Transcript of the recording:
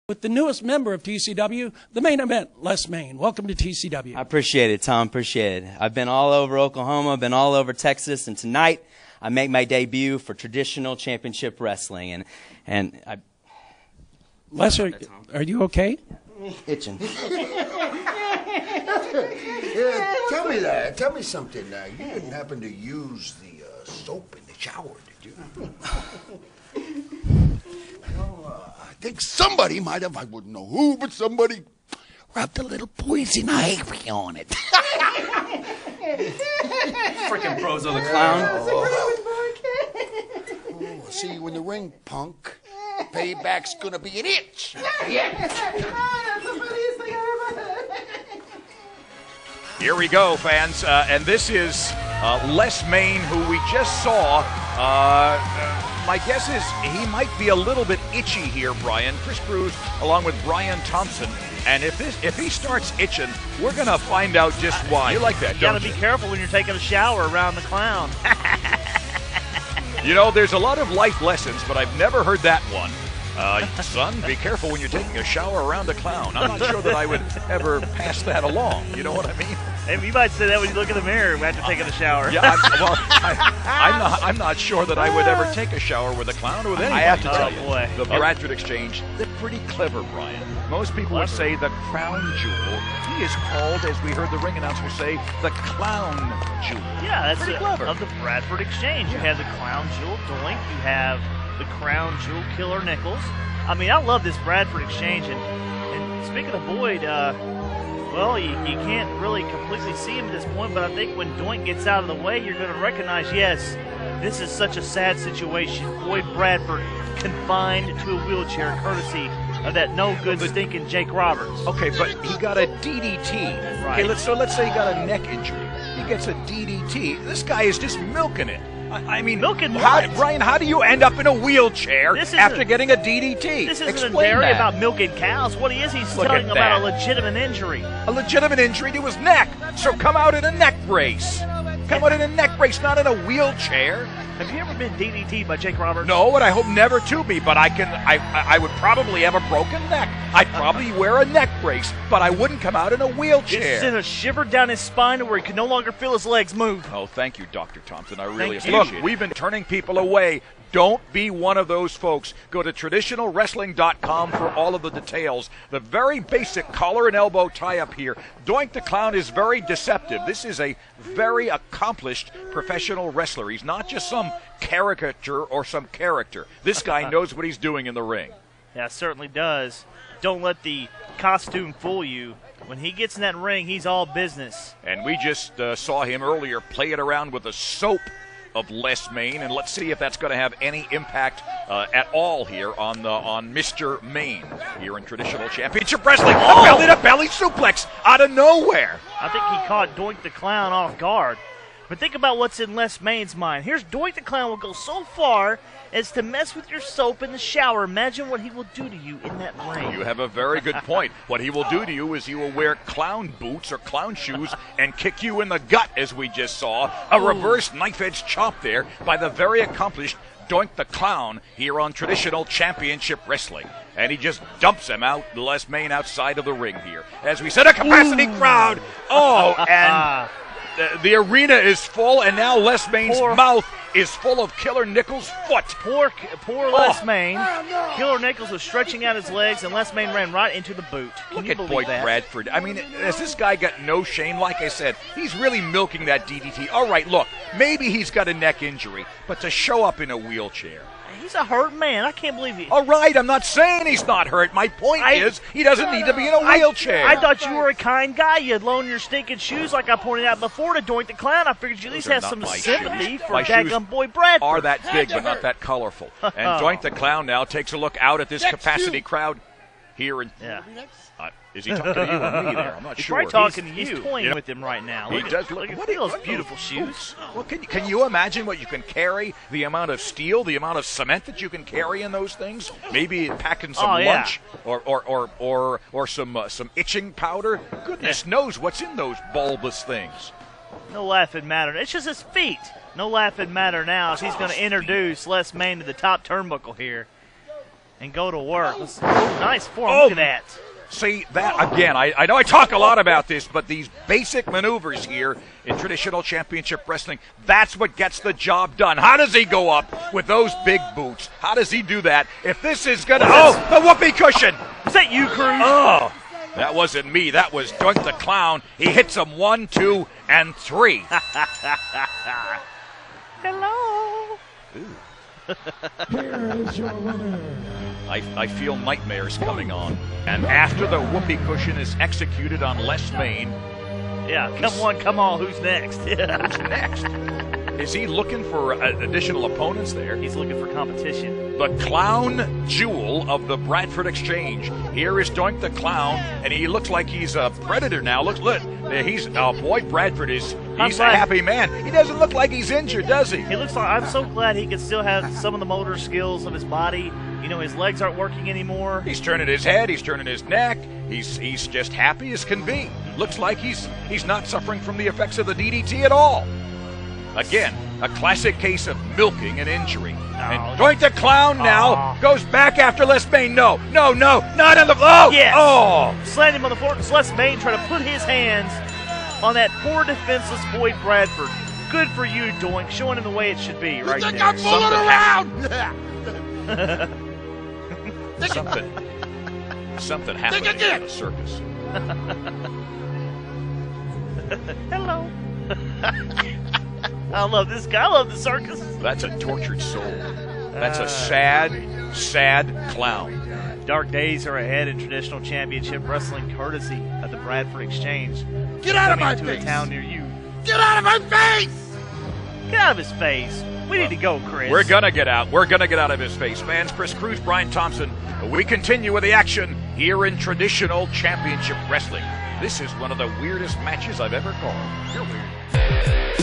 With the newest member of TCW, the main event, Les Mayne. Welcome to TCW. I appreciate it, Tom. Appreciate it. I've been all over Oklahoma, been all over Texas, and tonight I make my debut for traditional championship wrestling. And I. Les, are you okay? Itching. Yeah, tell me that. Tell me something. You didn't happen to use the soap in the shower, did you? I think somebody might have, I wouldn't know who, but somebody rubbed a little poison ivy on it. Freaking Brozo the Clown. Oh, see you in the ring, punk. Payback's gonna be an itch. Here we go, fans, and this is Les Mayne, who we just saw. My guess is he might be a little bit itchy here, Brian. Chris Cruz, along with Brian Thompson, and if he starts itching, we're gonna find out just why. You like that, you don't you? Gotta be careful when you're taking a shower around the clown. You know, there's a lot of life lessons, but I've never heard that one. Son, be careful when you're taking a shower around a clown. I'm not sure that I would ever pass that along. You know what I mean? Hey, you might say that when you look in the mirror after taking a shower. Yeah, I'm not sure that I would ever take a shower with a clown or with anybody. I have to tell you, the Bradford Exchange, they're pretty clever, Brian. Most people would say the crown jewel. He is called, as we heard the ring announcer say, the clown jewel. Yeah, that's pretty clever. Of the Bradford Exchange. You have the crown jewel Doink. You have the crown jewel killer Nikels. I mean, I love this Bradford Exchange. And speaking of Boyd, well, you can't really completely see him at this point, but I think when Doink gets out of the way, you're going to recognize, yes, this is such a sad situation. Boyd Bradford confined to a wheelchair courtesy of that no-good stinking Jake Roberts. Okay, but he got a DDT. Right. Okay, let's say he got a neck injury. He gets a DDT. This guy is just milking it. I mean, Brian, how do you end up in a wheelchair after getting a DDT? This isn't a dairy about milking cows. What he is, he's telling about a legitimate injury. A legitimate injury to his neck. So come out in a neck brace. Come out in a neck brace, not in a wheelchair. Have you ever been DDT'd by Jake Roberts? No, and I hope never to be, but I would probably have a broken neck. I'd probably wear a neck brace, but I wouldn't come out in a wheelchair. It sent a shiver down his spine to where he could no longer feel his legs move. Oh, thank you, Dr. Thompson. I really appreciate it. Look, we've been turning people away. Don't be one of those folks. Go to traditionalwrestling.com for all of the details. The very basic collar and elbow tie-up here. Doink the Clown is very deceptive. This is a very accomplished professional wrestler. He's not just some caricature or some character. This guy knows what he's doing in the ring. Yeah, certainly does. Don't let the costume fool you. When he gets in that ring, he's all business. And we just saw him earlier play it around with the soap of Les Mayne, and let's see if that's going to have any impact at all here on Mr. Mayne here in traditional championship wrestling. A belly-to-belly suplex out of nowhere. I think he caught Doink the Clown off guard. But think about what's in Les Mayne's mind. Here's Doink the Clown will go so far as to mess with your soap in the shower. Imagine what he will do to you in that ring. You have a very good point. What he will do to you is he will wear clown boots or clown shoes and kick you in the gut, as we just saw. A reverse knife-edge chop there by the very accomplished Doink the Clown here on traditional championship wrestling. And he just dumps him out, Les Mayne outside of the ring here. As we said, a capacity crowd. Oh, and the arena is full, and now Les Mayne's mouth is full of Killer Nikels' foot. Poor Les Mayne. Killer Nikels was stretching out his legs, and Les Mayne ran right into the boot. Look at Boyd Bradford. I mean, has this guy got no shame? Like I said, he's really milking that DDT. All right, look, maybe he's got a neck injury, but to show up in a wheelchair. He's a hurt man. I can't believe he... All right, I'm not saying he's not hurt. My point is he doesn't need to be in a wheelchair. I thought you were a kind guy. You'd loan your stinking shoes, like I pointed out before, to Doink the Clown. I figured you at least have some sympathy for daggum Boyd Bradford. Are that big, but not that colorful. And Doink the Clown now takes a look out at this capacity crowd here in... Yeah. Is he talking to you or me there? I'm not sure. He's talking to you. He's toying with him right now. He does look at those beautiful shoes. Well, can you imagine what you can carry, the amount of steel, the amount of cement that you can carry in those things? Maybe packing some lunch or some itching powder. Goodness knows what's in those bulbous things. No laughing matter. It's just his feet. No laughing matter now as he's going to introduce Les Mayne to the top turnbuckle here. and go to work. Nice form. Look at that. See, that again, I know I talk a lot about this, but these basic maneuvers here in traditional championship wrestling, that's what gets the job done. How does he go up with those big boots? How does he do that? If this is going to... Oh, the whoopee cushion! Was that you, Cruz? Oh, that wasn't me. That was Doink the Clown. He hits him 1, 2, and 3. Hello. Here is your winner. I feel nightmares coming on. And after the whoopee cushion is executed on Les Mayne, Yeah, come on, who's next? who's next? Is he looking for additional opponents there? He's looking for competition. The Clown Jewel of the Bradford Exchange. Here is Doink the Clown, and he looks like he's a predator now. Look, he's boy. Bradford he's a happy man. He doesn't look like he's injured, does he? He looks like, I'm so glad he can still have some of the motor skills of his body. You know, his legs aren't working anymore. He's turning his head. He's turning his neck. He's just happy as can be. Looks like he's not suffering from the effects of the DDT at all. Again, a classic case of milking an injury. And Doink the Clown now goes back after Les Mayne. No, not on the floor. Yes. Oh. Slammed him on the floor. Les Mayne trying to put his hands on that poor defenseless Boyd Bradford. Good for you, Doink, showing him the way it should be right think there. I'm fooling around? Something happening in the circus. Hello. I love this guy. I love the circus. That's a tortured soul. That's a sad, sad clown. Dark days are ahead in traditional championship wrestling, courtesy of the Bradford Exchange. Get out of my Coming to a face! town near you. Get out of my face! Get out of his face. We need to go, Chris. We're going to get out. We're going to get out of his face. Fans, Chris Cruz, Brian Thompson. We continue with the action here in traditional championship wrestling. This is one of the weirdest matches I've ever called. You're weird.